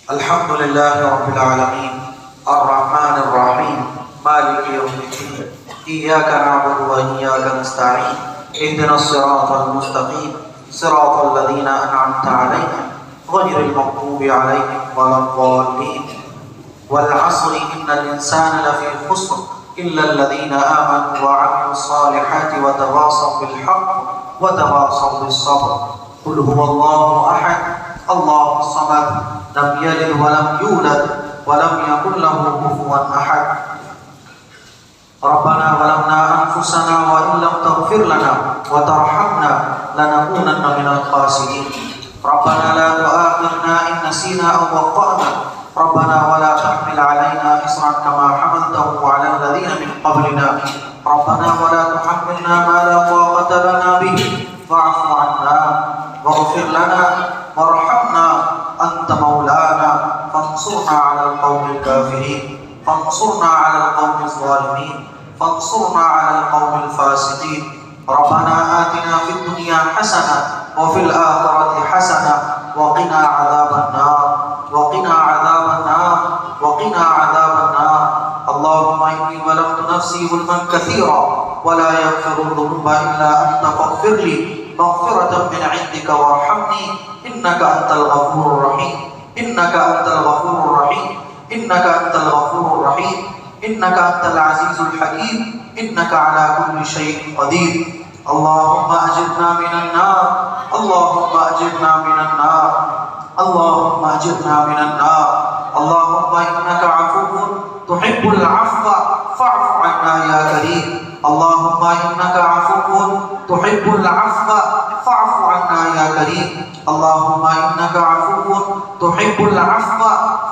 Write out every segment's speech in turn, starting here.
الحمد لله رب العالمين الرحمن الرحيم مالك يوم الدين إياك نعبد وإياك نستعين اهدنا الصراط المستقيم صراط الذين أنعمت عليهم غير المغضوب عليهم ولا الضالين والعصر إن الإنسان لفي خسر إلا الذين آمنوا وعملوا الصالحات وتواصوا بالحق وتواصوا بالصبر قل هو الله أحد الله الصمد لم يلد ولم يولد ولم يكن له كفوا أحد ربنا ظلمنا أنفسنا وإن لم تغفر لنا وترحمنا لنكونن من الخاسرين ربنا لا تؤاخذنا إن نسينا أو أخطأنا ربنا ولا تحمل علينا إصرا كما حملته على الذين من قبلنا ربنا ولا تحملنا ما لا طاقة لنا به واعف عنا واغفر لنا وارحمنا أنت مولانا فانصرنا على القوم الكافرين فانصرنا على القوم الظالمين فانصرنا على القوم الفاسقين ربنا آتنا في الدنيا حسنة وفي الآخرة حسنة وقنا عذاب النار وقنا عذاب النار وقنا عذاب النار اللهم إني ظلمت نفسي ظلما كثيرا ولا يغفر الذنوب إلا أنت فاغفر لي مغفرة من عندك وارحمني إنك أنت الغفور الرحيم إنك أنت الغفور الرحيم إنك أنت الغفور الرحيم إنك أنت العزيز الحكيم إنك على كل شيء قدير اللهم أجرنا من النار اللهم أجرنا من النار اللهم أجرنا من النار اللهم إنك عفو تحب العفو فاعف عنا يا كريم اللهم إنك عفو تحب العفو فاعف عنا يا كريم اللهم إنك عفو تحب العفو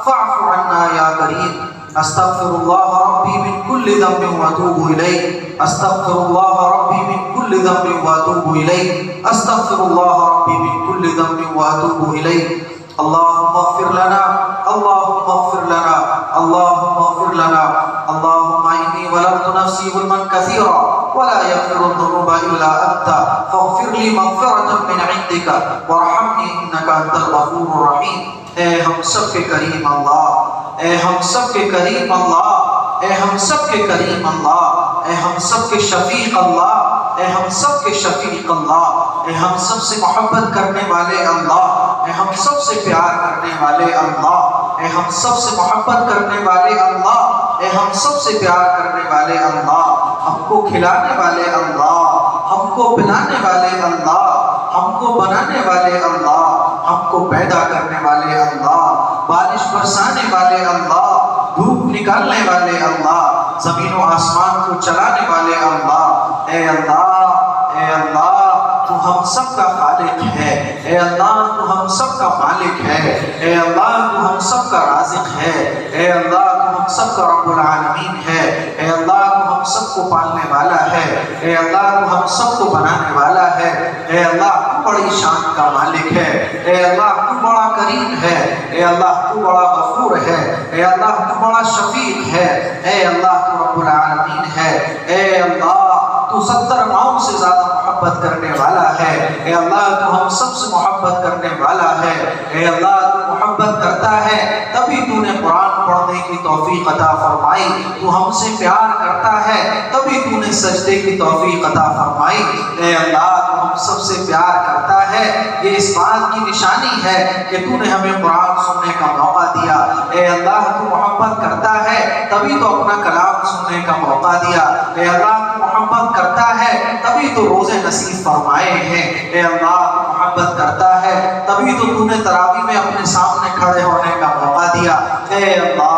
فاعف عنا يا كريم أستغفر الله ربي من كل ذنب وأتوب إليه أستغفر الله ربي من كل ذنب وأتوب إليه أستغفر الله ربي من كل ذنب وأتوب إليه اللهم اغفر لنا اللهم اغفر لنا اللهم اغفر لنا اللهم إني ظلمت نفسي ظلما كثيرا ولا يغفر الذنوب إلا أنت فاغفر لي مغفرة من عندك وارحمني إنك أنت الغفور الرحيم اے ہم سب کے کریم اللہ اے ہم سب کے کریم اللہ اے ہم سب کے کریم اللہ اے ہم سب کے شفیق اللہ اے ہم سب کے شفیق اللہ اے ہم سب سے محبت کرنے والے اللہ اے ہم سب سے پیار کرنے والے اللہ اے ہم سب سے محبت کرنے والے اللہ اے ہم سب سے پیار کرنے والے اللہ ہم کو کھلانے والے اللہ ہم کو پلانے والے اللہ ہم کو بنانے والے اللہ ہم کو پیدا کرنے والے اللہ بارش برسانے والے اللہ دھوپ نکالنے والے اللہ زمین و آسمان کو چلانے والے اللہ اے اللہ اے اللہ تو ہم سب کا خالق ہے اے اللہ تو ہم سب کا مالک ہے اے اللہ تو ہم سب کا رازق ہے اے اللہ تو ہم سب کا رب العالمین ہے اے اللہ تو ہم سب کو پالنے والا ہے اے اللہ تو ہم سب کو بنانے والا ہے اے اللہ تو بڑی شان کا مالک ہے اے اللہ تو بڑا کریم ہے اے اللہ تو بڑا غفور ہے اے اللہ تو بڑا شفیق ہے اے اللہ تو رب العالمین ہے اے اللہ تو 70 ماؤں سے زیادہ محبت کرنے والا ہے اے اللہ تو ہم سب سے محبت کرنے والا ہے اے اللہ تو محبت کرتا ہے تبھی تو نے قرآن پڑھنے کی توفیق عطا فرمائی تو ہم سے پیار کرتا ہے تبھی تو نے سجدے کی توفیق عطا فرمائی اے اللہ تو ہم سب سے پیار کرتا ہے یہ اس بات کی نشانی ہے کہ تو نے ہمیں قرآن سننے کا موقع دیا اے اللہ تو محبت کرتا ہے تبھی تو اپنا کلام سننے کا موقع دیا اے اللہ تو محبت کرتا ہے تبھی تو روزے نصیب فرمائے ہیں اے اللہ تو محبت کرتا ہے تبھی تو نے تراویح میں اپنے سامنے کھڑے ہونے کا موقع دیا اے اللہ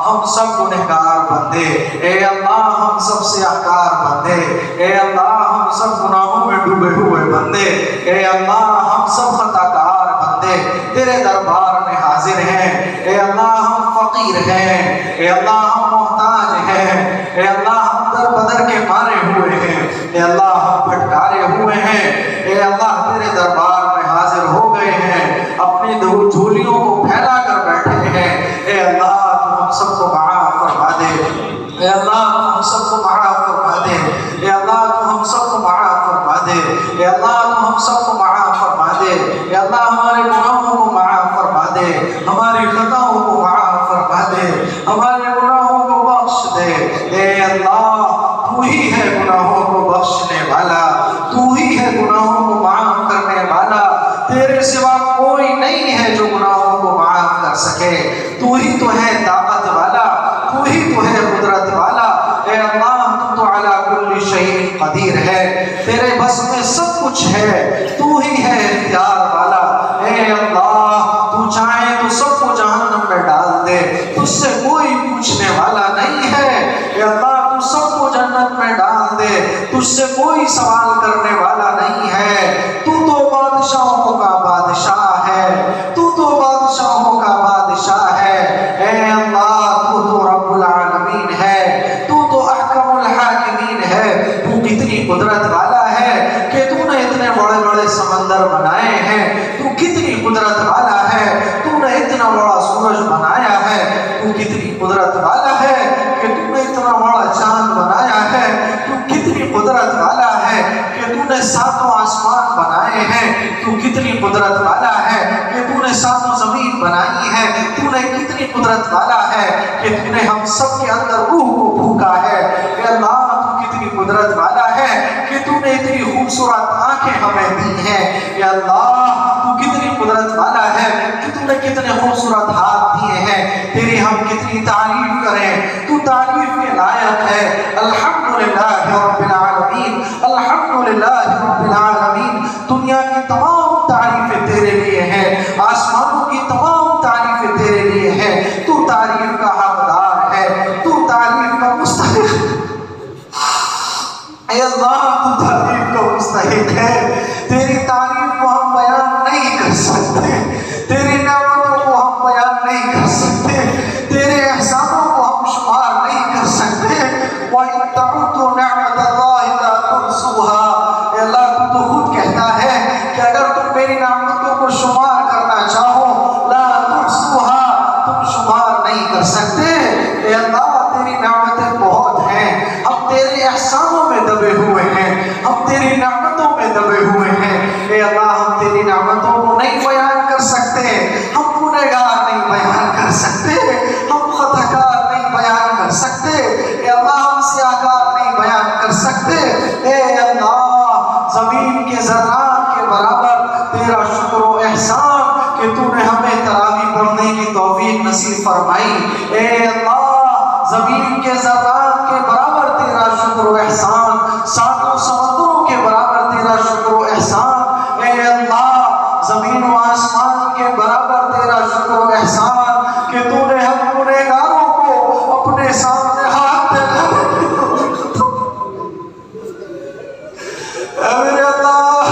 ہم سب گنہگار بندے اے اللہ ہم سب سیاہکار بندے اے اللہ ہم سب گناہوں میں ڈوبے ہوئے بندے اے اللہ ہم سب خطاکار بندے تیرے دربار میں حاضر ہیں اے اللہ ہم فقیر ہیں اے اللہ ہم محتاج ہیں اے اللہ ہم در بدر کے مارے ہوئے ہیں اے اللہ ہم پھٹکارے ہوئے ہیں اے اللہ تیرے دربار میں حاضر ہو گئے ہیں اپنی دو جھولیوں کو پھیلا کر بیٹھے ہیں اے اللہ تو ہم سب کو معاف فرما دے اے اللہ تو ہم سب کو معاف فرما دے اے اللہ تو ہم سب کو معاف فرما دے اے اللہ تو ہم سب کو معاف فرما دے اے اللہ ہمارے گناہوں کو معاف فرما دے ہماری خطاؤں کو معاف فرما دے، ہمارے گناہوں کو بخش دے۔ اے اللہ تو ہی ہے گناہوں کو بخشنے والا، تو ہی ہے گناہوں کو معاف کرنے والا، تیرے سوا کوئی نہیں ہے جو گناہوں کو معاف کر سکے، تو ہی تو ہے طاقت والا، تو ہی تو ہے قدرت والا۔ اے اللہ تو علی کل شیء قدیر ہے، تیرے بس میں سب کچھ ہے، تو ہی ہے اختیار والا۔ اے اللہ تو چاہے تو سب کو جہنم میں ڈال دے، تجھ سے کوئی پوچھنے والا نہیں ہے۔ اے اللہ تو سب کو جنت میں ڈال دے، تجھ سے کوئی سوال کرنے والا نہیں ہے۔ تو بادشاہوں کا بادشاہ ہے، تو بادشاہوں کا بادشاہ ہے۔ اے اللہ تو رب العالمین ہے، تو احکم الحاکمین ہے۔ تو کتنی قدرت والا ہے کہ تو نے اتنے بڑے بڑے سمندر بنائے ہیں، تو کتنی قدرت والا ہے، تو نے اتنا بڑا سورج بنایا ہے، تو کتنی قدرت والا ہے کہ تو نے اتنا بڑا چاند بنایا ہے، تو کتنی قدرت والا ہے کہ تو نے ساتوں آسمان بنائے ہیں، تو کتنی قدرت والا ہے کہ تو نے ساتوں زمین بنائی ہے، تو نے کتنی قدرت والا ہے کہ تو نے ہم سب کے اندر روح کو پھونکا ہے۔ اے اللہ تو کتنی قدرت والا ہے کہ تو نے اتنی خوبصورت آنکھیں ہمیں دی ہیں۔ اے اللہ تو کتنی قدرت والا ہے کہ تو نے کتنے خوبصورت ہاتھ دیے ہیں، تیری ہم کتنی تعریف کریں، تو تعریف کے لائق ہے۔ الحمدللہ رب العالمین، الحمدللہ رب العالمین۔ دنیا کی تمام تعریفیں تیرے لیے ہیں، آسمانوں کی تمام تعریفیں تیرے لیے ہیں، تو تعریف کا حقدار ہے، تو تعریف کا مستحق ہے۔ اے اللہ تو تعریف کا مستحق ہے، تیری تعریف کو ہم بیان نہیں کر سکتے، تیری نعمتوں کو ہم بیان نہیں کر سکتے، تیرے احسانوں کو ہم شمار نہیں کر سکتے۔ وَإِن تَعُدُّوا نِعْمَتَ اللَّهِ لَا تُحْصُوهَا۔ اے اللہ تو خود کہتا ہے کہ اگر تم میری نعمتوں کو شمار کرنا چاہو، لا تحصوها، تم شمار نہیں کر سکتے۔ اے اللہ تیری نعمتیں بہت ہیں، ہم تیرے احسانوں میں دبے ہوئے ہیں، ہم تیری نعمتوں میں دبے ہوئے ہیں۔ اے اللہ ہم تیری نعمتوں کو نہیں بیان کر سکتے، ہم گنہگار نہیں بیان کر سکتے، ہم خطاکار نہیں بیان کر سکتے۔ اے اللہ ہم سیاہکار نہیں بیان کر سکتے۔ اے اللہ زمین کے ذرات کے برابر تیرا شکر و احسان کہ تو نے ہمیں تراویح پڑھنے کی توفیق نصیب فرمائی۔ اے اللہ زمین کے ذرات کے برابر تیرا شکر و احسان، ساتوں سمندروں کے برابر تیرا شکر و احسان۔ اے اللہ زمین و آسمان کے برابر تیرا شکر و احسان کہ تو نے ہم گنہگاروں کو اپنے سامنے ہاتھ دکھا۔ اے میرے اللہ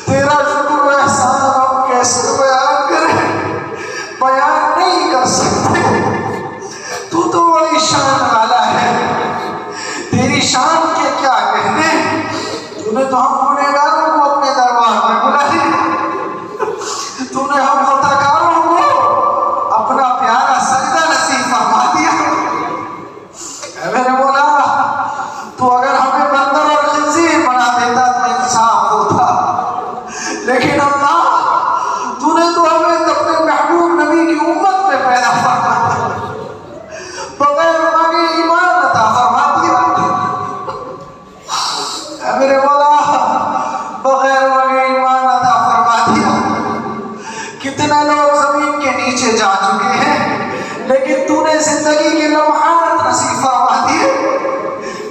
تیرا شکر و احسان ہم کیسے بیان کریں، بیان نہیں کر سکتے۔ تو بڑی شان والا ہے، تیری شان کے کیا کہنے، تو نے تو ہم گنہگاروں کو اپنے دربار میں بلایا، تو نے ہم خطاکاروں کو اپنا پیارا سجدہ نصیب فرما دیا۔ اے میرے مولا تو اگر ہمیں بندر اور خنزیر بنا دیتا تو انصاف ہوتا، لیکن اللہ تو نے تو ہمیں اپنے محبوب نبی کی امت میں پیدا فرما دیا، بغیر مانگے ایمان عطا فرما دیا۔ اے میرے مولا بغیر مانگے ایمان عطا فرما دیا۔ کتنے لوگ زمین کے نیچے جا چکے ہیں لیکن تو نے زندگی کے لمحات نصیب فرما دیے،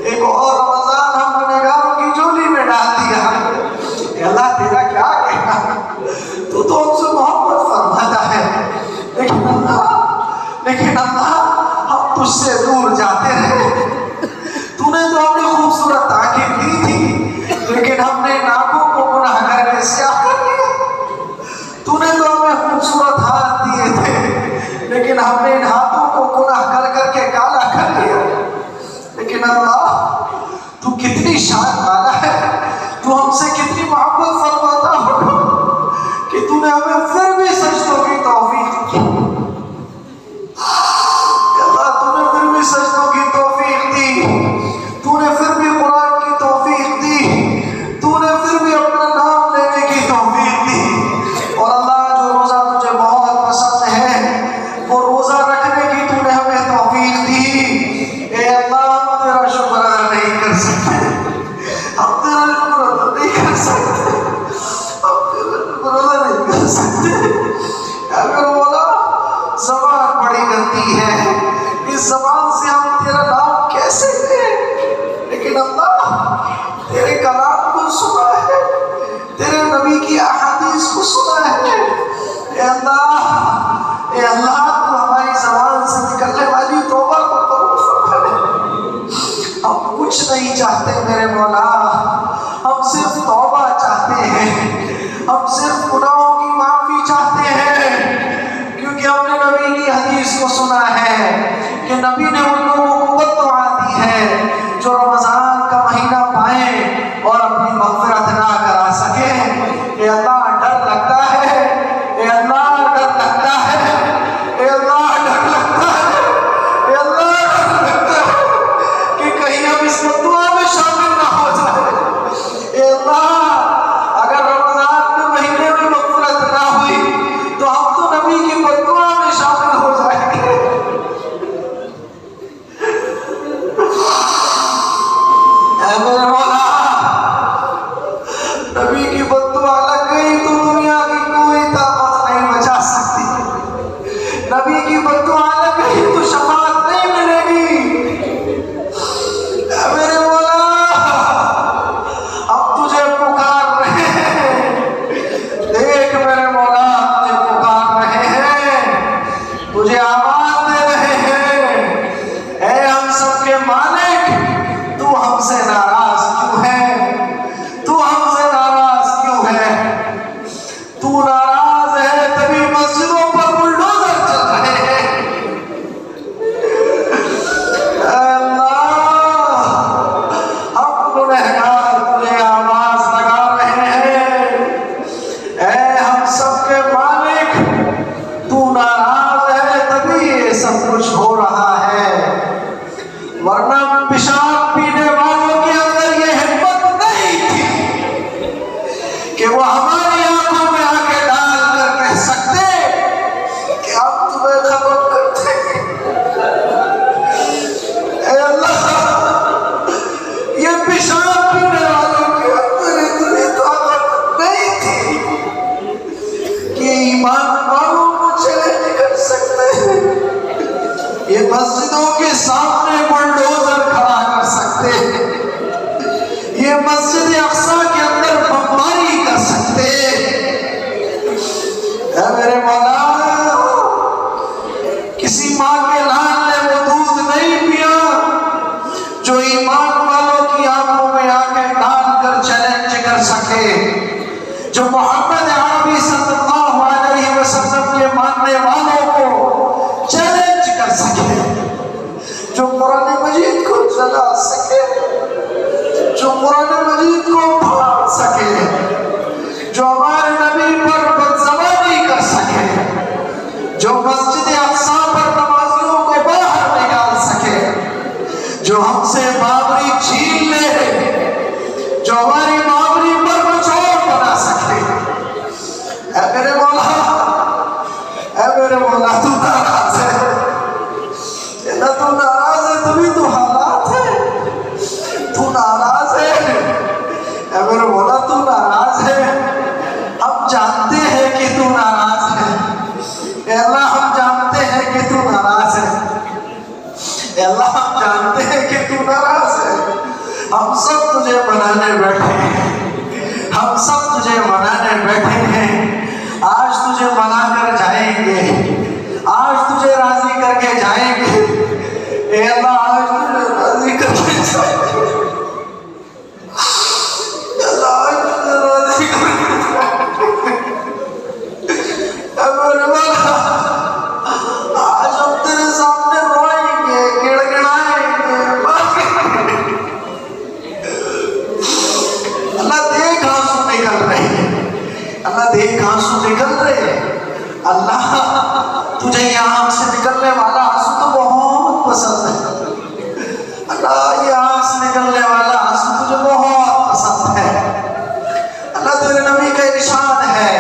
ایک اور رمضان ہم گنہگاروں کی جولی میں ڈال دیا۔ اے اللہ تیرا کیا کہنا، تو ہم سے محبت فرماتا ہے، لیکن اللہ ہم تجھ سے دور جاتے رہے۔ تو نے تو ہمیں خوبصورت آنکھیں دی تھی لیکن ہم نے ناکوں کو گناہ کر کے سیاہ کر دیا۔ تو نے تو ہمیں خوبصورت ہاتھ دیے تھے لیکن ہم نے ان ہاتھوں کو گناہ کر کے کالا کر دیا۔ اے اللہ تو ہماری زبان سے نکلنے والی توبہ کو قبول کرے۔ ہم کچھ نہیں چاہتے میرے مولا، ہم صرف توبہ چاہتے ہیں، ہم صرف گناہوں کی معافی چاہتے ہیں، کیونکہ ہم نے نبی کی حدیث کو سنا ہے کہ نبی نے ان لوگوں کو بد دعا دی ہے جو رمضان کا مہینہ پائیں اور اپنی مغفرت نہ کرا سکیں۔ اے اللہ ڈر لگتا ہے، اے اللہ ڈر لگتا ہے، اے اللہ ڈر لگتا ہے، اے اللہ ڈر لگتا ہے کہ کہیں ہم اس بد دعا میں شامل نہ ہو جائیں۔ اے اللہ اگر رمضان کے مہینے میں مغفرت نہ ہوئی تو ہم تو نبی کی بد دعا میں شامل ہو جائیں گے۔ اے میرے مولا، نبی کی بد دعا لگ گئی تو دنیا کی کوئی طاقت نہیں بچا سکتی، نبی کی بد دعا لگ گئی تو شفاعت نہیں ملے گی۔ اے میرے مولا، ہم تجھے پکار رہے ہیں، دیکھ میرے مولا تجھے پکار رہے ہیں، تجھے آواز دے رہے ہیں، اے ہم سب کے مالک تو ہم سے ناراض کیوں ہے؟ تو ہم سے ناراض کیوں ہے؟ تو ناراض ہے تبھی مسجدوں پر بلڈوزر چل رہے ہیں۔ اے اللہ ہم گنہگار تجھے آواز لگا رہے ہیں، اے ہم سب کے مالک تو ناراض ہے تبھی یہ سب کچھ ہو رہا ہے، ورنہ پیشاب پینے والوں کے اندر یہ ہمت نہیں تھی کہ وہ ہماری آنکھوں میں آ کے ڈال کر کہہ سکتے کہ ہم تمہیں ختم کرتے ہیں۔ اے اللہ یہ پیشاب پینے والوں کے اندر اتنی طاقت نہیں تھی کہ ایمان والوں کو چیلنج کر سکتے ہیں، یہ مسجدوں کے سامنے بلڈوزر کھڑا کر سکتے ہیں، یہ مسجد اقصی کے اندر بمباری کر سکتے ہیں۔ اے میرے مولا، کسی ماں کے لال نے وہ دودھ نہیں پیا جو ایمان والوں کی آنکھوں میں آ کے ڈال کر چیلنج کر سکے، جو محمد عربی صلی اللہ علیہ وسلم کے ماننے والوں کو چیلنج کر سکے، جو قرآن مجید کو جلا سکے، جو قرآن مجید کو پھاڑ سکے، جو ہمارے نبی پر بدزبانی کر سکے، جو مسجد اقصی پر نمازیوں کو باہر نکال سکے، جو ہم سے بابری چھین لے، جو ہماری بابری پر مچور بنا سکے۔ اے میرے مولا، اے میرے مولا تو ناراض ہے، نہ تو ناراض ہے تبھی تو حالات ہے، تو ناراض ہے۔ اے میرے مولا تو ناراض ہے، ہم جانتے ہیں کہ تو ناراض ہے، اے اللہ ہم جانتے ہیں کہ تو ناراض ہے، اے اللہ ہم جانتے ہیں کہ تو ناراض ہے۔ ہم سب تجھے منانے بیٹھے ہیں، ہم سب تجھے منانے بیٹھے ہیں، آج تجھے منا کر جائیں گے، آج تجھے راضی کر کے جائیں گے، اے اللہ آج تجھے راضی کر کے جائیں گے، اللہ آج تجھے راضی کر کے جائیں گے۔ اے میرے مولا، آج ہم تیرے سامنے روئیں گے، گڑ گڑائیں گے، باقی اللہ دیکھ آنسو نکل رہے ہیں، اللہ دیکھ آنسو نکل رہے ہیں۔ اللہ تجھے یہ آنکھ سے نکلنے والا آنسو تو بہت پسند ہے، اللہ یہ آنکھ سے نکلنے والا آنسو تجھے بہت پسند ہے۔ اللہ تیرے نبی کا ارشاد ہے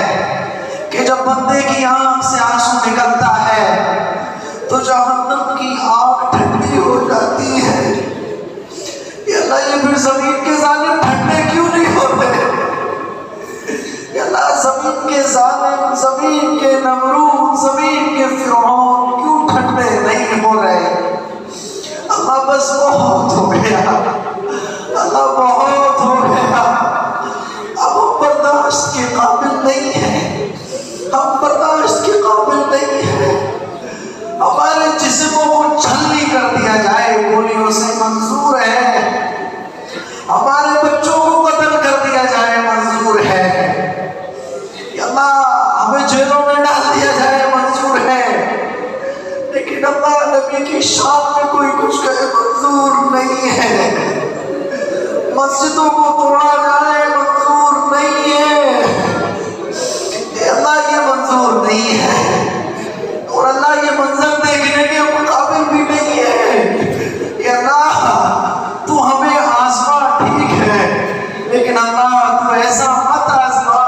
کہ جب بندے کی آنکھ سے آنسو نکلتا ہے تو جہنم کی آگ ٹھنڈی ہو جاتی ہے۔ یا اللہ یہ پھر زمین کے ظالم ٹھنڈے کیوں نہیں ہوتے؟ یا اللہ زمین کے ظالم، زمین کے نمرود، زمین کے فرعون کیوں ٹھنڈے نہیں ہو رہے؟ اللہ بس بہت ہو گیا، اللہ بہت ہو گیا، اب ہم برداشت کے قابل نہیں ہیں، ہم برداشت کے قابل نہیں ہیں۔ توڑا جائے منظور نہیں ہے، اے اللہ یہ منظور نہیں ہے، اور اللہ یہ منظر دیکھنے کے مقابل بھی نہیں ہے۔ اے اللہ تو ہمیں آزما ٹھیک ہے، لیکن اللہ تو ایسا مت آزما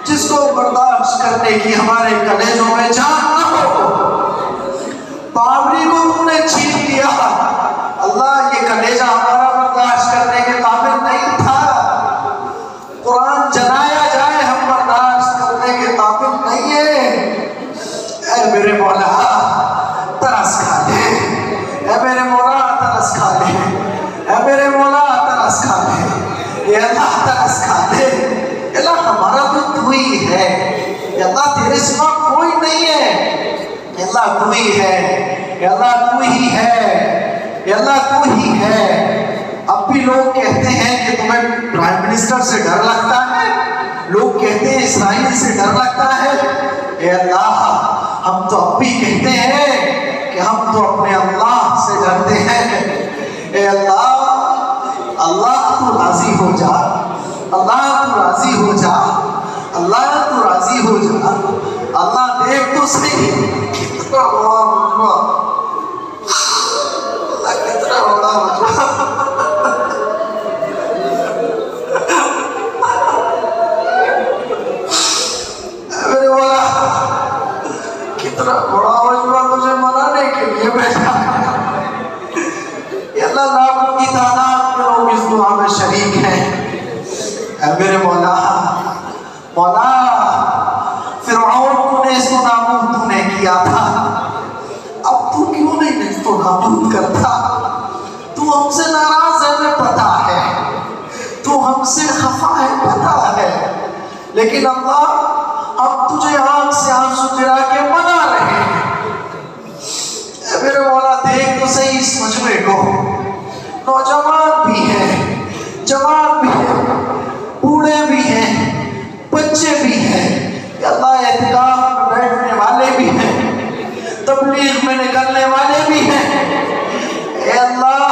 جس کو برداشت کرنے کی ہمارے کلیجوں میں جان نہ ہو۔ بابری کو تم نے چھین لیا، اللہ یہ کلیجہ ہمارا برداشت کرنے کے قابل نہیں تھا۔ قرآن جلایا جائے ہم برداشت کرنے کے قابل نہیں ہے۔ اے میرے مولا ترس کھا لے، اے میرے مولا ترس کھا لے، اے میرے مولا ترس کھا لے، اے اللہ ترس کھا لے۔ اے اللہ ہمارا تو ہی ہے، اے اللہ تیرے سوا کوئی نہیں ہے، اے اللہ تو ہی ہے، اے اللہ تو ہی ہے، اے اللہ تو ہی ہے۔ اب بھی لوگ کہتے ہیں کہ تمہیں پرائم منسٹر سے ڈر لگتا ہے، لوگ کہتے ہیں اسرائیل سے ڈر لگتا ہے۔ اے اللہ ہم تو اب بھی کہتے ہیں کہ ہم تو اپنے اللہ سے ڈرتے ہیں۔ اے اللہ اللہ تو راضی ہو جا، اللہ تو راضی ہو جا، اللہ تو راضی ہو جا۔ اللہ دیکھ تو صحیح کتنا بڑا مجمع، اللہ کتنا بڑا مجمع، میرے مولا کتنا بڑا مجمع تجھے منانے کے لیے بیٹھا ہے۔ اللہ لاکھوں کی تعداد میں لوگ اس دعا میں شریک ہیں۔ اے میرے مولا مولا فرعون کو نیست و نابود تو نے کیا تھا، اب تو کیوں نہیں نیست و نابود کرتا؟ تو ہم سے ناراض ہے ہمیں پتا ہے، تو ہم سے خفا ہے پتا ہے، لیکن اللہ ہم تجھے آنکھ سے آنسو گرا کے منا رہے ہیں۔ اے میرے مولا دیکھ تو صحیح اس مجمع کو، نوجوان بھی ہیں، جوان بھی ہیں، بوڑھے بھی ہیں، بچے بھی ہیں، یا اللہ اعتکاف میں بیٹھنے والے بھی ہیں، تبلیغ میں نکلنے والے بھی ہیں۔ اے اللہ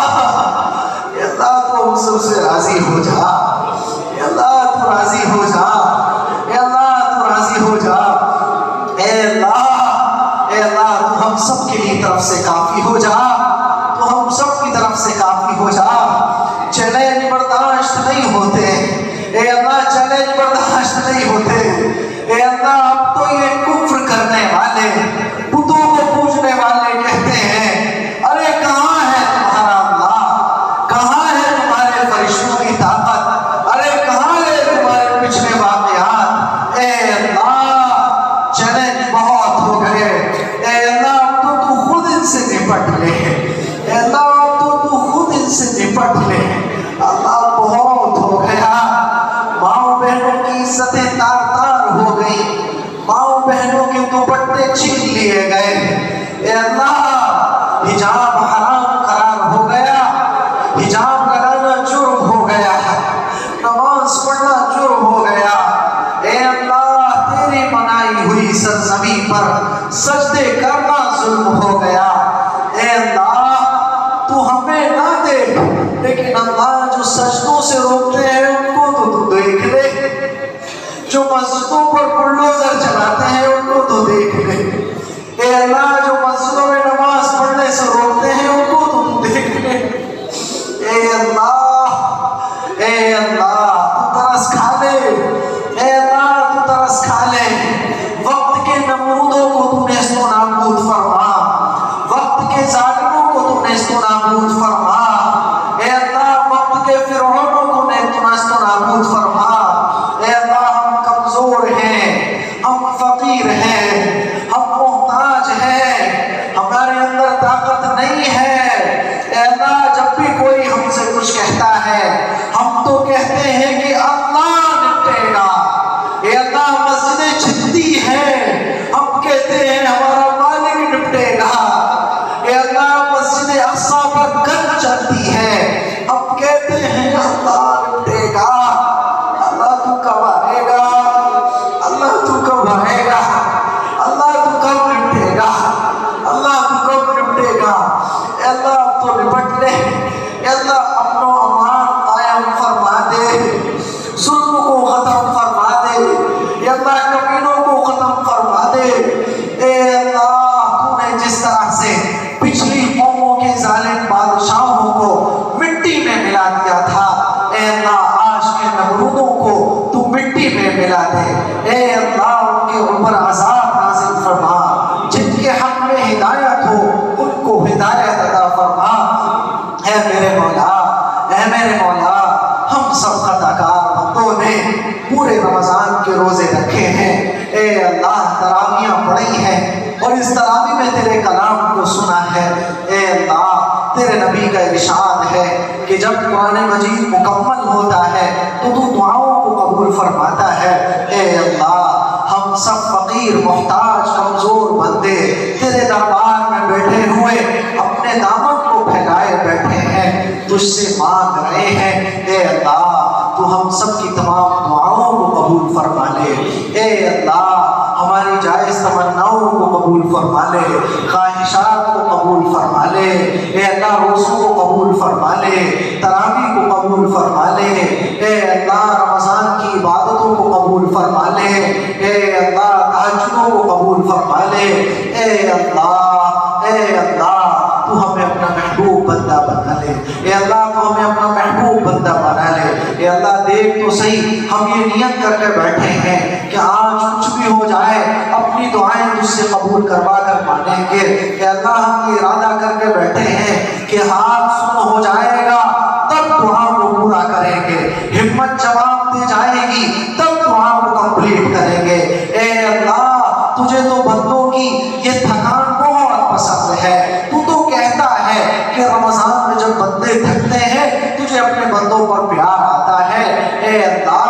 تو ہم سب سے راضی ہو جا، اے اللہ تو راضی ہو جا، اے اللہ تو راضی ہو جا، اے اللہ تو ہم سب کے لیے طرف سے کافی ہو جا، تو ہم سب کی طرف سے کافی ہو جا۔ چیلنج برداشت نہیں ہوتے، اے اللہ چیلنج برداشت نہیں ہوتے، اے اللہ اب تو یہ کفر کرنے والے، بتوں کو پوجنے والے کہتے ہیں ارے کہاں ہے تمہارا اللہ، کہاں ہے تمہارے فرشتوں کی طاقت، ارے کہاں ہے تمہارے پچھلے واقعات۔ اے اللہ چیلنج بہت ہو گئے، اے اللہ اب تو تو خود ان سے نپٹ لے، اے اللہ اب تو تو خود ان سے نپٹ لے۔ اللہ بہت ہو گیا، ماؤں بہنوں کی عزتیں تار تار ہو گئی، ماؤں بہنوں کے دوپٹے چھین لیے گئے۔ اے اللہ حجاب حرام قرار ہو گیا، حجاب لگانا جرم ہو گیا، نماز پڑھنا جرم ہو گیا۔ اے اللہ تیری بنائی ہوئی سرزمین پر سجدے کرنا ظلم ہو گیا۔ اے اللہ تو ہمیں نہ دیکھ، لیکن اللہ جو سجدوں سے روکتے ہیں ان کو تو دیکھ لے، جو مسجدوں پر بلڈوزر چلاتے ہیں ان کو تو دیکھ لے۔ اے اللہ جو مسجدوں میں نماز پڑھنے سے روکتے ہیں ان کو تو دیکھ لے۔ اے اللہ اے اللہ تو ترس کھا لے، اے اللہ تو ترس کھا لے۔ وقت کے نمرودوں کو تو نیست و نابود فرما، اور اس تراویح میں تیرے کلام کو سنا ہے۔ اے اللہ تیرے نبی کا ارشاد ہے کہ جب قرآن مجید مکمل ہوتا ہے تو تو دعاؤں کو قبول فرماتا ہے۔ اے اللہ ہم سب فقیر محتاج کمزور بندے تیرے دربار میں بیٹھے ہوئے اپنے دامن کو پھیلائے بیٹھے ہیں، تجھ سے مانگ رہے ہیں۔ اے اللہ تو ہم سب کی تمام دعاؤں کو قبول فرما لے۔ اے اللہ ہماری جائز تمناؤں کو قبول فرما لے، خواہشات کو قبول فرما لے۔ اے اللہ روزوں کو قبول فرما لے، تراویح کو قبول فرما لے۔ اے اللہ رمضان کی عبادتوں کو قبول فرما لے۔ اے اللہ تہجدوں کو قبول فرما لے۔ اے اللہ تو ہمیں اپنا محبوب بندہ بنا لے۔ اے اللہ تو ہمیں اپنا محبوب بندہ بنا لے۔ اے اللہ دیکھ تو صحیح ہم یہ نیت کر کے بیٹھے ہیں کہ آج کچھ بھی ہو جائے اپنی دعائیں تجھ سے قبول کروا کر مانیں گے۔ اے اللہ ہم یہ ارادہ کر کے بیٹھے ہیں کہ ہاتھ سن ہو جائے گا تب دعا کو پورا کریں گے، ہمت جواب دے جائے گی تب دعا کو کمپلیٹ کریں گے۔ اے اللہ تجھے تو بندوں کی یہ تھکان بہت پسند ہے، تو کہتا ہے کہ رمضان میں جب بندے تھکتے ہیں تجھے اپنے بندوں پر پیار آتا ہے۔ اے اللہ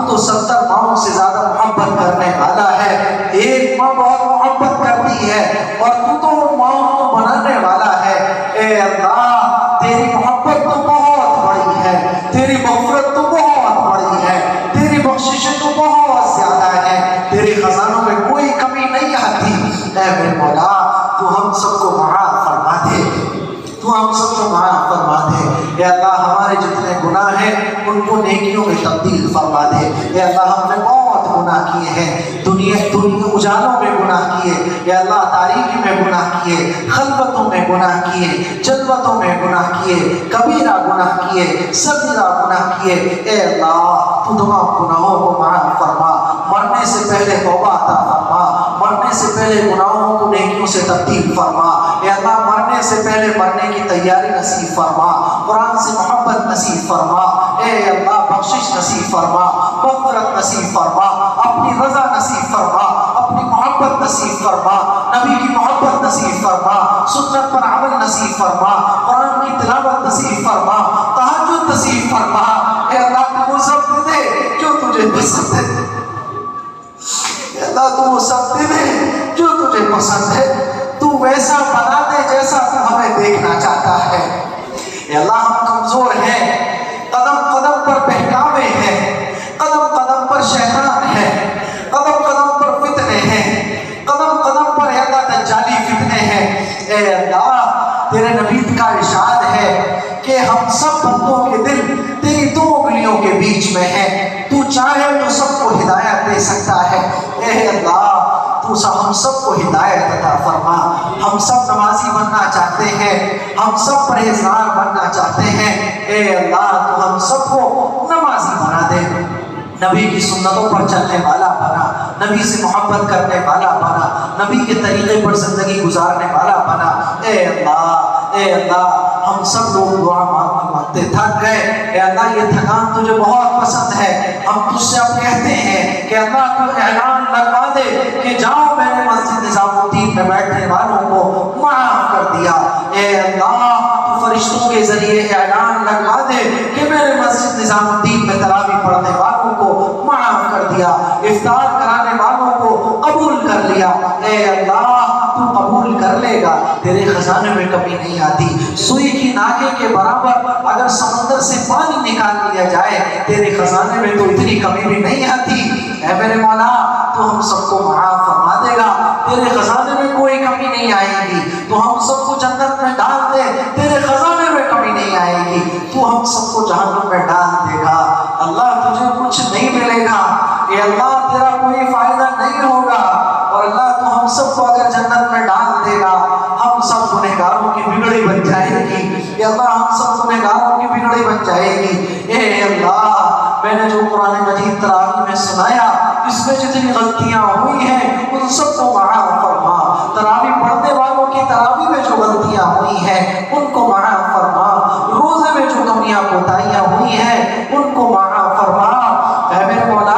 تو 70 ماؤں سے زیادہ محبت کرنے والا ہے، ایک ماں بہت محبت کرتی ہے اور تو ماؤں کو بنانے والا ہے۔ اے اللہ تیری محبت تو بہت بڑی ہے، تیری مغفرت تو بہت بڑی ہے، تیری بخشش تو بہت زیادہ ہے، تیرے خزانوں میں کوئی کمی نہیں آتی۔ اے میرے مولا تو ہم سب کو معاف فرما دے، تو ہم سب کو معاف فرما دے۔ اے اللہ ہمارے جتنے گناہ ہیں ان کو نیکیوں میں تبدیل فرما دے۔ اے اللہ ہم نے بہت گناہ کیے ہیں، دنیا اجالوں میں گناہ کیے، اے اللہ تاریکی میں گناہ کیے، خلوتوں میں گناہ کیے، جلوتوں میں گناہ کیے، کبیرہ گناہ کیے، صغیرہ گناہ کیے۔ اے اللہ تو تمام گناہوں کو معاف فرما، مرنے سے پہلے توبہ عطا فرما، مرنے سے پہلے گناہوں کو نیکیوں سے تبدیل فرما۔ اے اللہ مرنے سے پہلے مرنے کی تیاری نصیب فرما، قرآن سے محبت نصیب فرما۔ اے اللہ بخشش نصیب فرما، مغفرت نصیب فرما، اپنی رضا نصیب فرما، اپنی محبت نصیب فرما، نبی کی محبت نصیب فرما، سنت پر عمل نصیب فرما، قرآن کی تلاوت نصیب فرما، تہجد نصیب فرما۔ اے اللہ تو وہ سب دے دے جو تجھے پسند ہے، اے اللہ تو وہ سب دے دے جو تجھے پسند ہے، تو ویسا بنا دے جیسا تو ہمیں دیکھنا چاہتا ہے۔ اے اللہ ہم کمزور ہیں، قدم قدم پر بہکاوے ہیں، قدم قدم پر شیطان ہے، قدم قدم پر فتنے ہیں، قدم قدم پر اے اللہ دجالی فتنے ہیں۔ اے اللہ تیرے نبی کا ارشاد ہے کہ ہم سب بندوں کے دل تیری 2 انگلیوں کے بیچ میں ہیں، تو چاہے تو سب کو ہدایت دے سکتا ہے۔ اے اللہ تو ہم سب کو ہدایت عطا فرما، ہم سب نمازی بننا چاہتے ہیں، ہم سب پرہیزگار بننا چاہتے ہیں۔ اے اللہ تو ہم سب کو نمازی بنا دے، نبی کی سنتوں پر چلنے والا بنا، نبی سے محبت کرنے والا بنا، نبی کے طریقے پر زندگی گزارنے والا بنا۔ اے اللہ ہم سب لوگ دعا مانگتے تھک گئے۔ اے اللہ یہ تھکان تجھے بہت پسند ہے، ہم تجھ سے اب کہتے ہیں کہ اللہ تو اعلان لگوا دے کہ جاؤ میں نے مسجد نظام الدین میں بیٹھنے والوں کو معاف کر دیا۔ اے اللہ تو فرشتوں کے ذریعے اعلان لگوا دے کہ میں نے مسجد نظام الدین میں تراویح پڑھنے والوں کو معاف کر دیا، افطار کرانے والوں کو قبول کر لیا۔ اے اللہ تو قبول کر لے گا، تیرے خزانے میں کمی نہیں آتی۔ سوئی کی ناکے کے برابر اگر سمندر سے پانی نکال لیا جائے تیرے خزانے میں تو اتنی کمی بھی نہیں آتی۔ اے میرے مولا تو ہم سب کو معاف فرما دے گا، تیرے خزانے میں کوئی کمی نہیں آئے گی، تو ہم سب کو جنت میں ڈال دے، تیرے خزانے میں کمی نہیں آئے گی، تو ہم سب کو جہنم میں ڈال دے گا۔ اللہ تجھے کچھ نہیں ملے گا، اے اللہ تیرا کوئی فائدہ نہیں ہوگا، اور اللہ تو ہم سب کو اگر جنت میں ڈال دے گا ہم سب گنہگاروں کی بگڑی بن جائے گی۔ اے اللہ ہم سب گنہگاروں کی بگڑی بن جائے گی۔ اے اللہ میں نے جو قرآن مجید تراویح میں سنایا اس میں جتنی غلطیاں ہوئی ہیں ان سب کو معاف فرما، تراویح پڑھنے والوں کی تراویح میں جو غلطیاں ہوئی ہیں ان کو معاف فرما، روزے میں جو کمیاں کوتاہیاں ہوئی ہیں ان کو معاف فرما۔ اے میرے مولا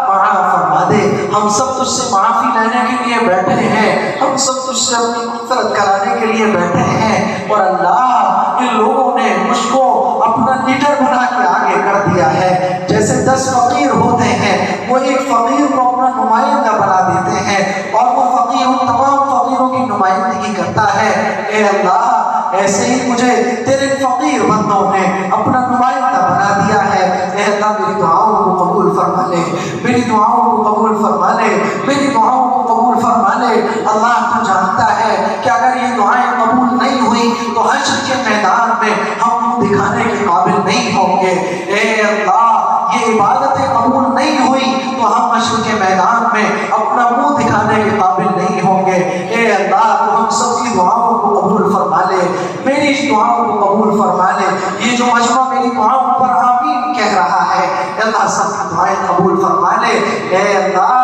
معاف فرما دے، ہم سب تجھ سے معافی لینے کے لیے بیٹھے ہیں، ہم ہم سب تجھ سے اپنی مغفرت کرانے کے لیے بیٹھے ہیں، اور اللہ ان لوگوں نے مجھ کو اپنا لیڈر بنا کے آگے کر دیا ہے۔ جیسے 10 فقیر ہوتے ہیں، وہ ایک فقیر کو اپنا نمائندہ بنا دیتے ہیں، اور وہ فقیر ان تمام فقیروں کی نمائندگی کرتا ہے۔ اے اللہ، ایسے ہی مجھے تیرے فقیر بندوں نے اپنا نمائندہ بنا دیا ہے۔ اے اللہ، میری دعاؤں کو قبول فرما لے، میری دعاؤں کو قبول فرما لے، میری دعاؤں کو قبول فرما لے۔ اللہ تو جانتا ہے کہ اگر یہ دعائیں قبول نہیں ہوئی تو حشر کے میدان میں ہم منہ دکھانے کے قابل نہیں ہوں گے۔ اے اللہ، یہ عبادتیں قبول نہیں ہوئی تو ہم حشر کے میدان میں اپنا منہ دکھانے کے قابل نہیں ہوں گے۔ اے اللہ، تو ہم سب کی دعاؤں کو قبول فرما لے، میری اس دعاؤں کو قبول فرما لے۔ یہ جو مجمع میری دعاؤں پر آمین کہہ رہا ہے، اے اللہ سب کی دعائیں قبول فرما لے۔ اے اللہ،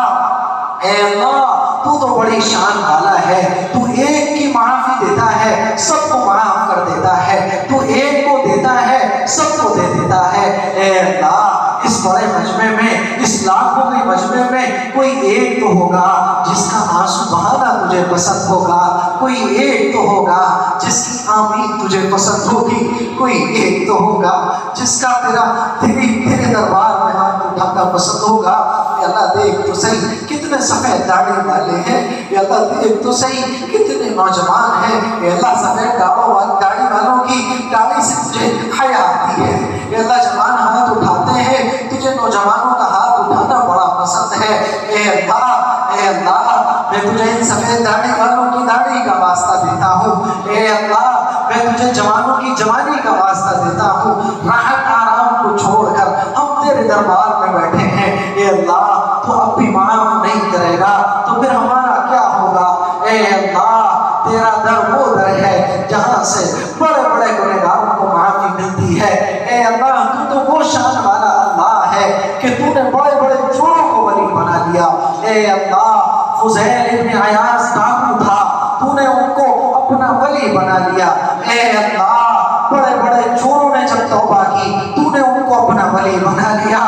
اے اللہ، تو تو بڑی شان والا ہے، تو ایک کی معافی دیتا ہے، سب کو معاف کر دیتا ہے، تو ایک کو دیتا ہے، سب کو دے دیتا ہے۔ اے اللہ، اس بڑے مجمع میں، اس لاکھوں کے مجمع میں کوئی ایک تو ہوگا جس کا آنسو بہانا تجھے پسند ہوگا، کوئی ایک تو ہوگا جس کی آمین تجھے پسند ہوگی، کوئی ایک تو ہوگا جس کا تیرے دربار میں ہاتھ اٹھانا پسند ہوگا۔ اے اللہ، دیکھ تو صحیح کتنے سفید داڑھی والے ہیں، اے اللہ دیکھ تو صحیح کتنے نوجوان ہیں۔ اے اللہ، سفید داڑھی والوں کی داڑھی سے تجھے حیا آتی ہے۔ اے اللہ، جوان ہاتھ اٹھاتے ہیں، تجھے نوجوانوں کا ہاتھ اٹھانا بڑا پسند ہے۔ اے اللہ، اے اللہ، میں تجھے ان سفید داڑھی والوں کی داڑھی کا واسطہ دیتا ہوں۔ اے اللہ، میں تجھے جوانوں کی جوانی کا واسطہ دیتا ہوں۔ راحت آرام کو چھوڑ کر ہم تیرے دربار میں بیٹھے ہیں۔ اے اللہ، تو اب بھی معاف نہیں کرے گا تو پھر ہمارا کیا ہوگا؟ اے اللہ، تیرا در وہ در ہے جہاں سے بڑے بڑے گنہگاروں کو معافی ملتی ہے۔ اے اللہ، تو وہ شان والا اللہ ہے کہ تو نے بڑے بڑے چوروں کو ولی بنا لیا۔ اے اللہ، فضیل ابن عیاض ڈاکو تھا، تو نے ان کو اپنا ولی بنا لیا۔ اے اللہ، بڑے بڑے چوروں نے جب توبہ کی تو نے ان کو اپنا ولی بنا لیا۔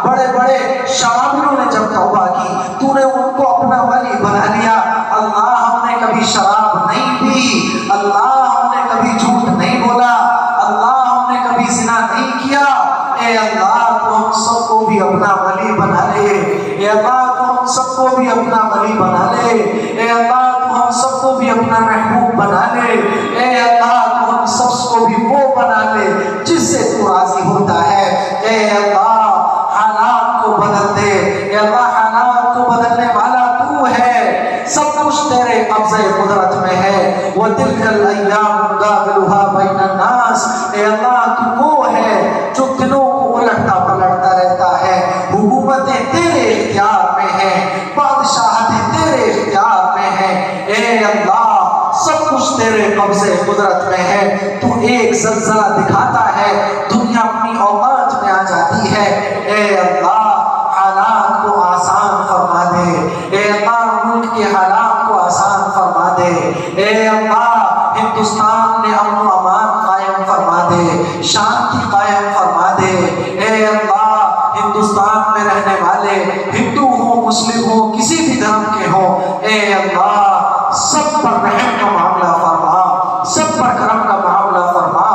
بڑے بڑے شرابیوں نے جب توبہ کی تو نے ان کو اپنا ولی بنا لیا۔ اللہ، ہم نے کبھی شراب نہیں پی، اللہ ہم نے کبھی جھوٹ نہیں بولا، اللہ ہم نے کبھی زنا نہیں کیا۔ اے اللہ، تو ہم سب کو بھی اپنا ولی بنا لے۔ اے اللہ، تو ہم سب کو بھی اپنا ولی بنا لے۔ اے اللہ، تو ہم سب کو بھی اپنا محبوب بنا لے۔ اے اللہ، تو ہم سب کو بھی وہ بنا لے جس سے تو راضی ہوتا ہے۔ اے اللہ، حالات کو بدل دے۔ اے اللہ، حالات کو بدلنے والا تو ہے، سب کچھ تیرے قبضے قدرت میں ہے۔ وَتِلْكَ الْأَيَّامُ نُدَاوِلُهَا بَيْنَ النَّاسِ، اے اللہ، تو وہ ہے جو دنوں کو الٹتا پلٹتا رہتا ہے۔ حکومتیں تیرے اختیار میں ہیں، بادشاہتیں تیرے اختیار میں ہیں۔ اے اللہ، سب کچھ تیرے قبضے قدرت میں ہے۔ تو ایک زلزلہ دکھاتا ہے، دنیا اپنی اوقات میں آ جاتی ہے۔ اے اللہ، حالات کو آسان فرما دے۔ اے اللہ، ملک کے حالات کو آسان فرما دے۔ اے اللہ، ہندوستان میں امن و امان قائم فرما دے، شانتی قائم فرما دے۔ اے اللہ، ہندوستان میں رہنے والے ہندو ہوں، مسلم ہوں، کسی بھی دھرم کے ہوں، اے اللہ، سب پر رحم کا معاملہ فرما، سب پر کرم کا معاملہ فرما،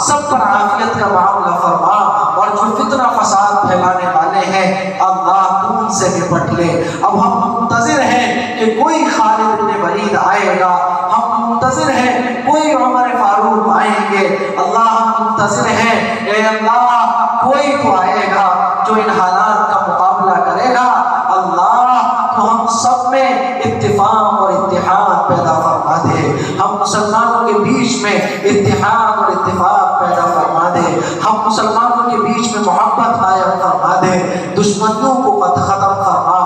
سب پر عافیت کا معاملہ فرما، اور جو فتنہ فساد پھیلانے والے ہیں اللہ تو ان سے نپٹ لے۔ اب ہم منتظر ہیں کہ کوئی خالد بن ولید آئے گا، ہم منتظر ہیں کوئی عمر فاروق آئیں گے، اللہ ہم منتظر ہیں اے اللہ کوئی تو آئے گا جو ان حالات کا مقابلہ کرے گا۔ اللہ تو ہم سب میں اتفاق اور اتحاد پیدا فرما دے، ہم مسلمانوں کے بیچ میں اتحاد اور اتفاق پیدا فرما دے، ہم مسلمانوں کے بیچ میں محبت قائم فرما دے، دشمنیوں کو ختم فرما،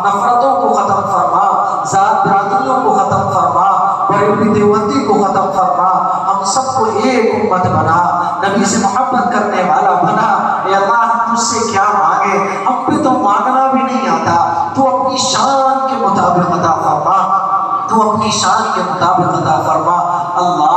نفرتوں کو ختم فرما، ذات برادریوں کو ختم فرما، بریلوی دیوبندی کو ختم فرما، ہم سب کو ایک امت بنا، نبی سے محبت کرنے والا بنا۔ اے اللہ ہم تجھ سے کیا مانگے، ہم پہ تو مانگنا بھی نہیں آتا، تو اپنی شان کے مطابق عطا فرما، تو اپنی شان کے مطابق عطا فرما۔ اللہ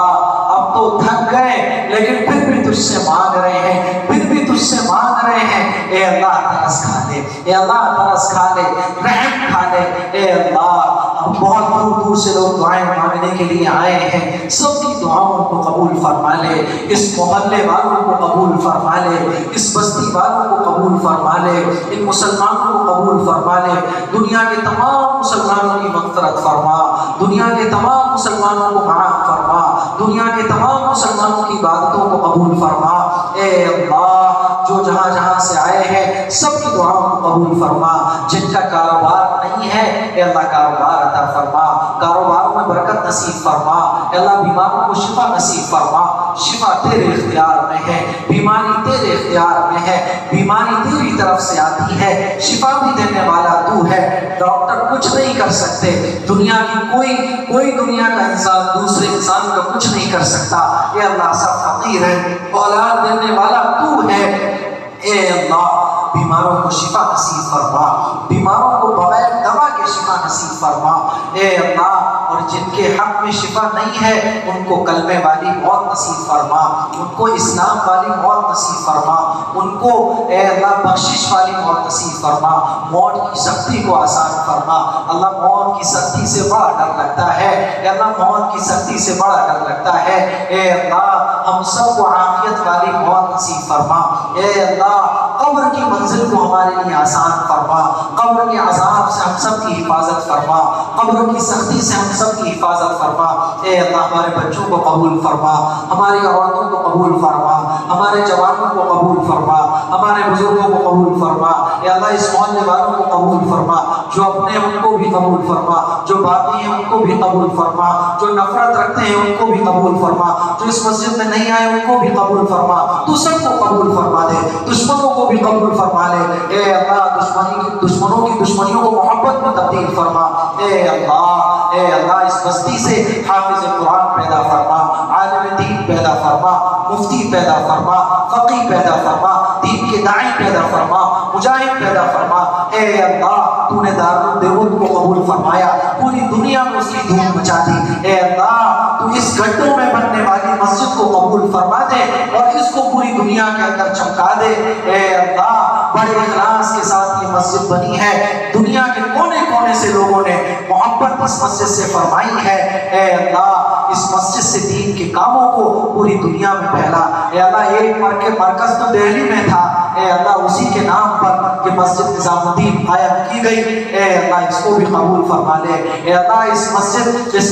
اب تو تھک گئے لیکن پھر بھی تجھ سے مانگ رہے ہیں، پھر بھی تجھ سے مانگ رہے ہیں، اے اللہ ترس کھا لے، اے اللہ ترس کھا لے، رحم کھا لے، اے اللہ ہم بہت دور دور سے لوگ دعائیں مانگنے کے لیے آئے ہیں، سب کی دعاؤں کو قبول فرما لے، اس محلے والوں کو قبول فرما لے، اس بستی والوں کو قبول فرما لے، ان مسلمانوں کو قبول فرما لے، دنیا کے تمام مسلمانوں کی مغفرت فرما، دنیا کے تمام مسلمانوں کو معاف فرما، دنیا کے تمام مسلمانوں کی عبادتوں کو قبول فرما۔ اے اللہ، جو جہاں جہاں سے آئے ہیں سب کی دعاؤں کو قبول فرما، جن کا کاروبار نہیں ہے اے اللہ کاروبار عطا فرما، کاروباروں میں برکت نصیب فرما، اے اللہ بیماروں کو شفا نصیب فرما، شفا تیرے اختیار میں ہے، بیماری تیرے اختیار میں ہے، بیماری تیری طرف سے آتی ہے، شفا بھی دینے والا تو ہے، ڈاکٹر کچھ نہیں کر سکتے، دنیا کی کوئی دنیا کا انسان دوسرے انسان کا کچھ نہیں کر سکتا، اے اللہ سب فقیر ہے، اولاد دینے والا تو ہے، اے اللہ بیماروں کو شفا نصیب فرما، بیماروں کو بغیر دوا کے شفا نصیب فرما، اے اللہ، اور جن کے حق میں شفا نہیں ہے ان کو کلمے والی موت نصیب فرما، ان کو اسلام والی موت نصیب فرما، ان کو اے اللہ بخشش والی موت نصیب فرما، موت کی سختی کو آسان فرما، اللہ موت کی سختی سے بڑا ڈر لگتا ہے، اے اللہ موت کی سختی سے بڑا ڈر لگتا ہے، اے اللہ ہم سب کو عافیت والی موت نصیب فرما، اے اللہ قبر کی منزل کو ہمارے لیے آسان فرما، قبر کے عذاب سے ہم سب کی حفاظت فرما، قبر کی سختی سے ہم سب کی حفاظت فرما، اے اللہ ہمارے بچوں کو قبول فرما، ہماری عورتوں کو قبول فرما، ہمارے جوانوں کو قبول فرما، ہمارے بزرگوں کو قبول فرما، اے اللہ اس محلے والوں کو قبول فرما، جو اپنے ان کو بھی قبول فرما، جو باقی ہیں ان کو بھی قبول فرما، جو نفرت رکھتے ہیں ان کو بھی قبول فرما، جو اس مسجد میں نہیں آئے ان کو بھی قبول فرما، تو سب کو قبول فرما دے، دشمنوں کو بھی قبول فرما لے، اے اللہ دشمنوں کی دشمنیوں کو محبت میں تبدیل فرما، اے اللہ اس بستی سے حافظ قرآن پیدا فرما، عالم دین پیدا فرما، مفتی پیدا فرما، فقیہ پیدا فرما، دین کے داعی پیدا فرما، مجاہد پیدا فرما، اے اللہ تو نے دارالدیوبند کو قبول فرمایا، پوری دنیا میں اس کی دھوم مچا دی، اے اللہ تو اس گھٹوں میں بننے والی مسجد کو قبول فرما دے اور اس کو پوری دنیا کے اندر چمکا دے، اے اللہ بڑے اخلاص کے ساتھ یہ مسجد بنی ہے، دنیا کے کونے کونے سے لوگوں نے محبت اس مسجد سے فرمائی ہے، اے اللہ اس مسجد سے دین کے کاموں کو پوری دنیا میں پھیلا، اے اللہ ایک مرکز تو دہلی میں تھا، اے اللہ اسی کے نام پر یہ مسجد نظام الدین قائم کی گئی، اے اللہ اس کو بھی قبول فرما لے، اے اللہ اس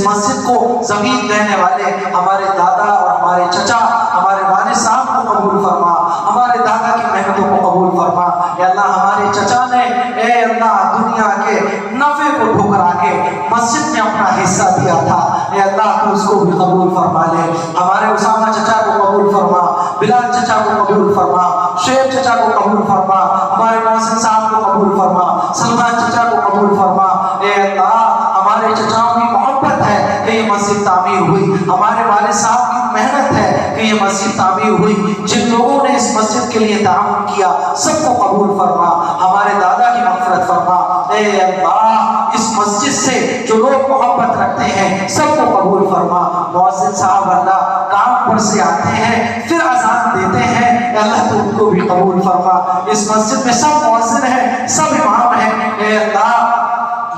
مسجد کو زمین دینے والے ہمارے دادا اور ہمارے چچا ہمارے والد صاحب کو قبول فرما، ہمارے دادا کی محنتوں کو قبول فرما، اے اللہ ہمارے چچا نے اے اللہ دنیا کے نفع کو ٹھکرا کے مسجد میں اپنا حصہ دیا تھا، اے اللہ تو اس کو بھی قبول فرما لے، ہمارے اسامہ چچا کو قبول فرما، بلال چچا کو قبول فرما، شعیب چچا کو قبول فرما، ہمارے محسن صاحب کو قبول فرما، سلمان چچا کو قبول فرما، اے اللہ ہمارے چچاؤں کی محبت ہے کہ یہ مسجد تعمیر ہوئی، ہمارے والد صاحب کی محنت ہے کہ یہ مسجد تعمیر ہوئی، جن لوگوں نے اس مسجد کے لیے تعاون کیا سب کو قبول فرما، ہمارے دادا کی مغفرت فرما، اے اللہ اس مسجد سے جو لوگ محبت رکھتے ہیں سب کو قبول فرما، مؤذن صاحب اللہ کام پر سے آتے ہیں پھر اذان دیتے ہیں، اے اللہ تو ان کو بھی قبول فرما، اس مسجد میں سب مؤذن ہیں سب امام ہیں، اے اللہ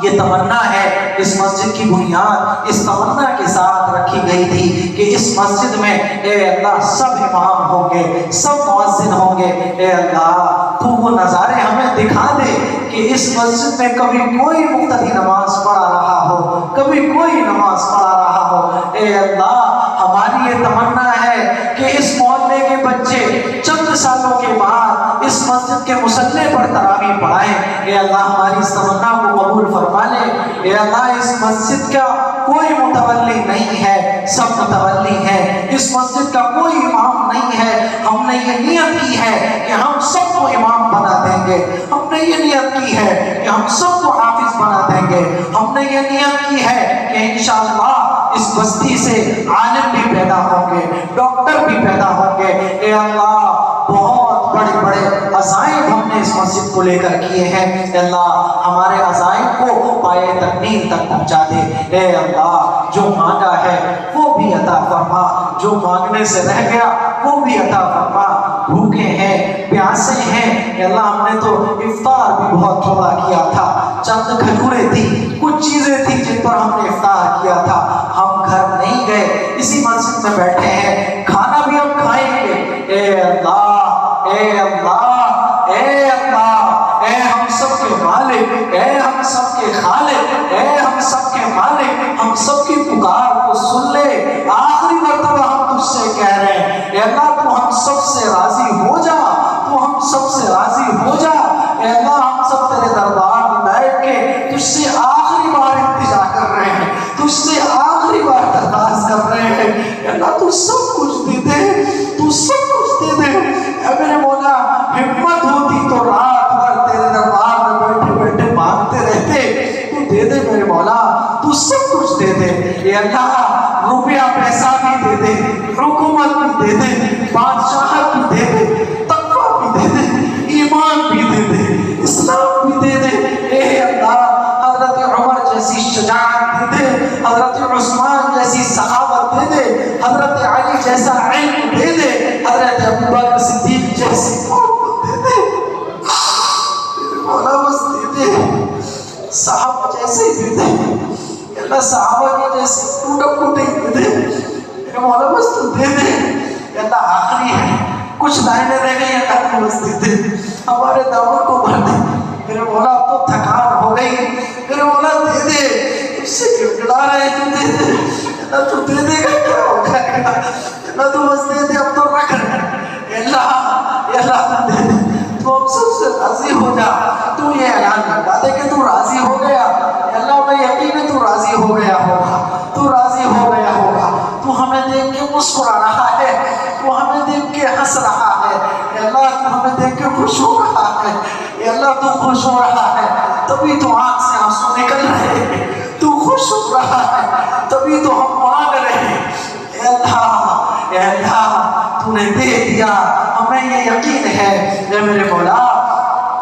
یہ تمنا ہے، اس مسجد کی بنیاد اس تمنا کے ساتھ رکھی گئی تھی کہ اس مسجد میں اے اللہ سب امام ہوں گے، سب مؤذن ہوں گے، اے اللہ تو وہ نظارے ہمیں دکھا دے کہ اس مسجد میں کبھی کوئی مقتدی نماز پڑھا رہا ہو، کبھی کوئی نماز پڑھا رہا ہو، اے اللہ ہماری یہ تمنا ہے کہ اس محلے کے بچے چند سالوں کے بعد اس مسجد کے مصلی پر تراویح پڑھائیں، اے اللہ ہماری اس تمنا کو قبول فرما لے، اے اللہ اس مسجد کا کوئی متولی نہیں ہے سب متولی ہیں، اس مسجد کا کوئی امام نہیں ہے، ہم نے یہ نیت کی ہے کہ ہم سب کو امام بنا دیں گے، ہم نے یہ نیت کی ہے کہ ہم سب کو حافظ بنا دیں گے، ہم نے یہ نیت کی ہے کہ انشاءاللہ اس بستی سے عالم بھی پیدا ہوں گے، ڈاکٹر بھی پیدا ہوں گے، اے اللہ بہت بڑے بڑے عزائم ہم نے اس مسجد کو لے کر کیے ہیں، اے اللہ ہمارے عزائم کو پائے تکمیل تک پہنچا دے، اے اللہ جو مانگا ہے وہ بھی عطا فرما، جو مانگنے سے رہ گیا وہ بھی عطا فرما، بھوکے ہیں پیاسے ہیں، اے اللہ ہم نے تو افطار بھی بہت تھوڑا کیا تھا، چند کھجوریں تھی، کچھ چیزیں تھی جن پر ہم گیا تھا، ہم گھر نہیں گئے، اسی مسجد میں بیٹھے ہیں، کھانا بھی ہم کھائیں گے۔ اے اللہ، اے اللہ، اے اللہ، اے ہم سب کے مالک، اے ہم سب کے خالق، اے ہم سب کے مالک، ہم سب کی پکار کو سن لے۔ آخری مرتبہ ہم تجھ سے کہہ رہے ہیں، اے اللہ تو ہم سب سے راضی ہو جا، تو ہم سب سے راضی ہو جا۔ اے اللہ ہم سب تیرے دربار میں بیٹھ کے تجھ سے آخری بار التجا کر رہے ہیں، تجھ سے آخری بار درخواست کر رہے ہیں، اے اللہ تو سب کچھ دے دے، تو سب کچھ دے دے۔ اے میرے مولا ہمت ہوتی تو رات بھر تیرے دربار میں بیٹھے بیٹھے مانگتے رہتے، تو دے دے میرے مولا، تو سب کچھ دے دے۔ اے اللہ روپیہ پیسہ بھی دے دے، حکومت بھی دے دے، بادشاہت بھی دے دے، تقویٰ بھی دے دے، ایمان بھی دے دے، اسلام بھی دے دے۔ اے اللہ حضرت عمر جیسی شجاعت دے دے، حضرت عثمان جیسی سخاوت دے دے، حضرت علی جیسا علم دے دے، حضرت ابوبکر صدیق جیسی محبت دے دے، مولا بس دے دے، صحابہ جیسے دے دے، اللہ صحابہ کے جیسے ٹوٹا پھوٹے دے دے، میرے مولا بس تو دے دے۔ اللہ آخری ہے، کچھ لائنیں رہ گئی ہیں، اللہ بس دے دے، ہمارے دامن کو بھر دے میرے مولا، اب تو تھکان ہو گئی، میرے مولا دے دے، اس سے گڑگڑا رہے تو دے دے، اللہ تو دے دے گا کیا ہو جائے گا، اللہ تو بس دے دے، اب تو رکھ رہے اللہ تو دے دے، تو ہم سب سے راضی ہو جا۔ تو یہ اعلان کرتا دے کہ تو راضی ہو گیا، اللہ میں یقین ہے تو راضی ہو گیا ہوگا، تو راضی ہو گیا ہوگا، تو ہمیں دیکھ کے مسکرا رہا ہے، تو ہمیں دیکھ کے ہنس رہا ہے، اللہ تو ہمیں دیکھ کے خوش ہو رہا ہے، اللہ تو خوش ہو رہا ہے، تبھی تو آنکھ سے آنسو نکل رہے ہیں، تو خوش ہو رہا ہے، تبھی تو ہم مانگ رہے ہیں۔ اے اللہ تو نے دے دیا، ہمیں یہ یقین ہے۔ اے میرے مولا،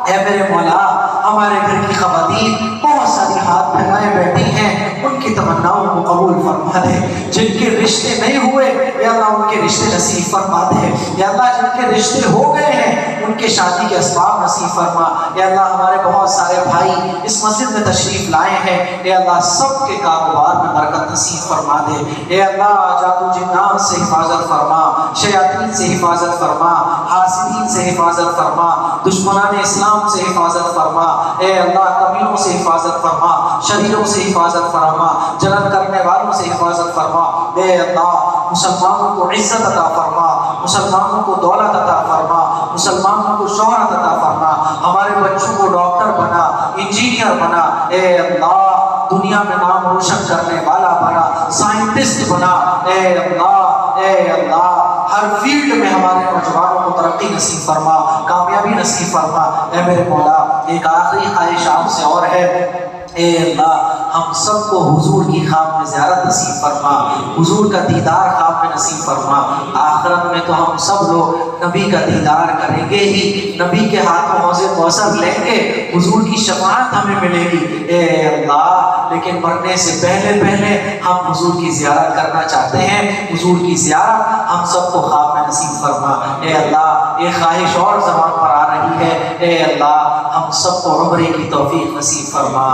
اے میرے مولا، ہمارے گھر کی خواتین بہت ساری ہاتھ پھیلائے بیٹھی ہیں، ان کی تمناؤں کو قبول فرما دے، جن کے رشتے نہیں ہوئے یا اللہ ان کے رشتے نصیب فرما دے، یا اللہ جن کے رشتے ہو گئے ہیں ان کے شادی کے اسباب نصیب فرما، یا اللہ ہمارے بہت سارے بھائی اس مسجد میں تشریف لائے ہیں، اے اللہ سب کے کاروبار میں برکت نصیب فرما دے، اے اللہ جادو جنات سے حفاظت فرما، شیاطین سے حفاظت فرما، حاسدین سے حفاظت فرما، دشمنان اسلام سے حفاظت فرما، اے اللہ کمینوں سے حفاظت فرما، شریروں سے حفاظت فرما، جلن کرنے والوں سے حفاظت فرما، اے اللہ مسلمانوں کو عزت عطا فرما، مسلمانوں کو دولت عطا فرما، مسلمانوں کو شہرت عطا فرما، ہمارے بچوں کو ڈاکٹر بنا، انجینئر بنا، اے اللہ دنیا میں نام روشن کرنے والا بنا، سائنٹسٹ بنا، اے اللہ، اے اللہ ہر فیلڈ میں ہمارے نوجوانوں کو ترقی نصیب فرما، کامیابی نصیب فرما۔ اے میرے مولا ایک آخری خواہش آپ سے اور ہے، اے اللہ ہم سب کو حضور کی خواب میں زیارت نصیب فرما، حضور کا دیدار خواب میں نصیب فرما، آخرت میں تو ہم سب لوگ نبی کا دیدار کریں گے ہی، نبی کے ہاتھوں حوض کوثر لیں گے، حضور کی شفاعت ہمیں ملے گی، اے اللہ لیکن مرنے سے پہلے ہم حضور کی زیارت کرنا چاہتے ہیں، حضور کی زیارت ہم سب کو خواب میں نصیب فرما۔ اے اللہ یہ خواہش اور زبان پر آ رہی ہے، اے اللہ ہم سب کو عمرے کی توفیق نصیب فرما،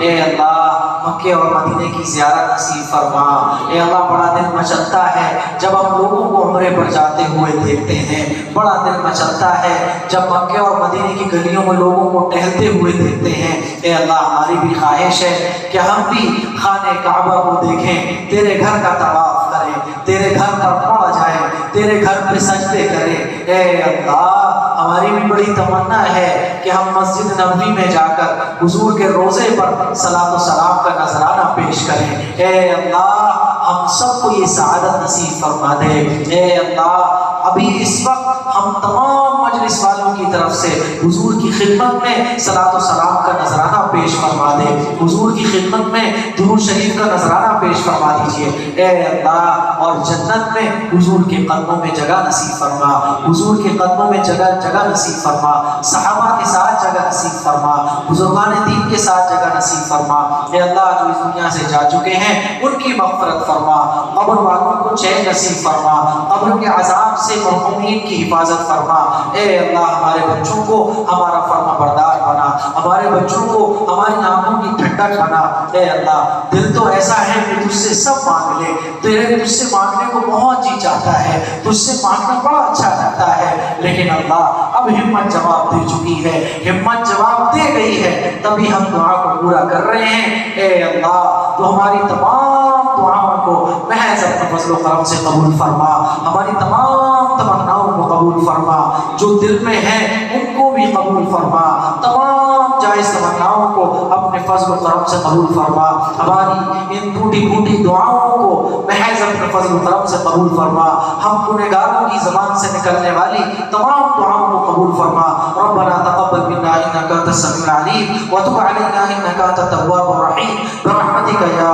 اے اللہ مکے اور مدینے کی زیارت نصیب فرما، اے اللہ بڑا دل مچلتا ہے جب ہم لوگوں کو عمرے پر جاتے ہوئے دیکھتے ہیں، بڑا دل مچلتا ہے جب مکے اور مدینے کی گلیوں میں لوگوں کو ٹہلتے ہوئے دیکھتے ہیں، اے اللہ ہماری بھی خواہش ہے کہ ہم بھی خانہ کعبہ کو دیکھیں، تیرے گھر کا طواف کریں، تیرے گھر پر پڑا جائیں، تیرے گھر پہ سجدے کریں، اے اللہ ہماری بھی بڑی تمنا ہے کہ ہم مسجد نبوی میں جا کر حضور کے روضے پر صلاۃ و سلام کا نذرانہ پیش کریں، اے اللہ ہم سب کو یہ سعادت نصیب فرما دے، اے اللہ ابھی اس وقت ہم تمام مجلس والوں کی طرف سے حضور کی خدمت میں صلاۃ و سلام کا نذرانہ پیش فرما دے، حضور کی خدمت میں درود شریف کا نذرانہ پیش فرما دیجئے، اے اللہ اور جنت میں حضور کے قدموں میں جگہ نصیب فرما، حضور کے قدموں میں جگہ نصیب فرما، صحابہ کے ساتھ جگہ نصیب فرما، بزرگان دین کے ساتھ جگہ نصیب فرما، اے اللہ جو اس دنیا سے جا چکے ہیں ان کی مغفرت فرما، قبر والوں کو چین نصیب فرما، قبر کے عذاب سے مرحومین کی حفاظت فرما، اے اللہ ہمارے ہمارے بچوں کو ہمارا فرما بردار بنا، ہمارے بچوں کو ہماری آنکھوں کی ٹھنڈک بنا۔ اے اللہ دل تو ایسا ہے کہ تجھ سے سب مانگ لے، تجھ سے مانگنے کو بہت جی چاہتا ہے، تجھ سے مانگنا بڑا اچھا لگتا ہے، لیکن اللہ اب ہمت جواب دے چکی ہے، ہمت جواب دے گئی ہے، تبھی ہم دعا کو پورا کر رہے ہیں۔ اے اللہ تو ہماری تمام دعاؤں کو محض اپنے فضل و کرم سے قبول فرما، ہماری تمام تمناؤں کو قبول فرما، جو دل میں ہے ان کو بھی قبول فرما، تمام جائز تمناؤں کو اپنے فضل و کرم سے قبول فرما، ہماری ان ٹوٹی پھوٹی دعاؤں کو محض اپنے فضل و کرم سے قبول فرما، ہم گنہگاروں کی زبان سے نکلنے والی تمام دعاؤں کو قبول فرما۔ ربنا تقبل منا انك انت السميع العليم وتب علينا انك انت التواب الرحيم برحمتك يا